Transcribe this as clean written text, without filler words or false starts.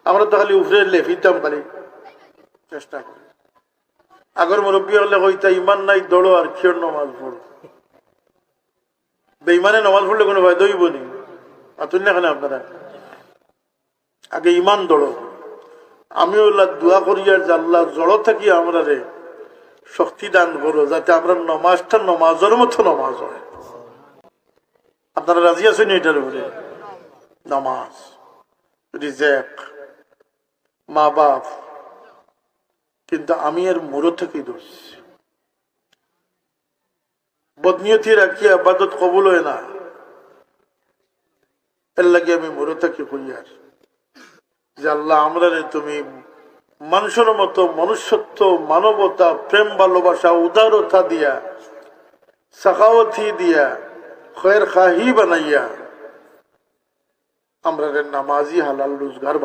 আমরা তো খালি উফরে লেফিতাম খালি চেষ্টা করি। আগর মুরব্বী হলে কইতা ইমান নাই দৌড়ো আর খেয়ে নমাজ পড়ো। বেইমানে নমাজ পড়লে কোনো ফায়দা হইব নি? আতুন না কেন আপনারা আগে ইমান দৌড়ো। আমি ওলা দোয়া করি আর আল্লাহ জড়ো থাকি আমরা রে শক্তি দান করো, যাতে আমরা নমাজটা নমাজের মতো নমাজ হয়। আপনারা রাজি আছেন এটার উপরে? নামাজ, রিজেক, মা বাপ, কিন্তু আমি এর মুরো থেকে দোষ বদনিয়তি রাখি আবাদত কবুল হয় না, এর লাগে আমি মুরো থেকে কই আর যে আল্লাহ আমরা রে তুমি মানুষের মতো মনুষ্যত্ব, মানবতা, প্রেম, ভালোবাসা, উদারতা দিয়া, সাখাওয়াতি দিয়া, খৈর খাহি বানাইয়া আমরা নামাজি হালাল রোজগার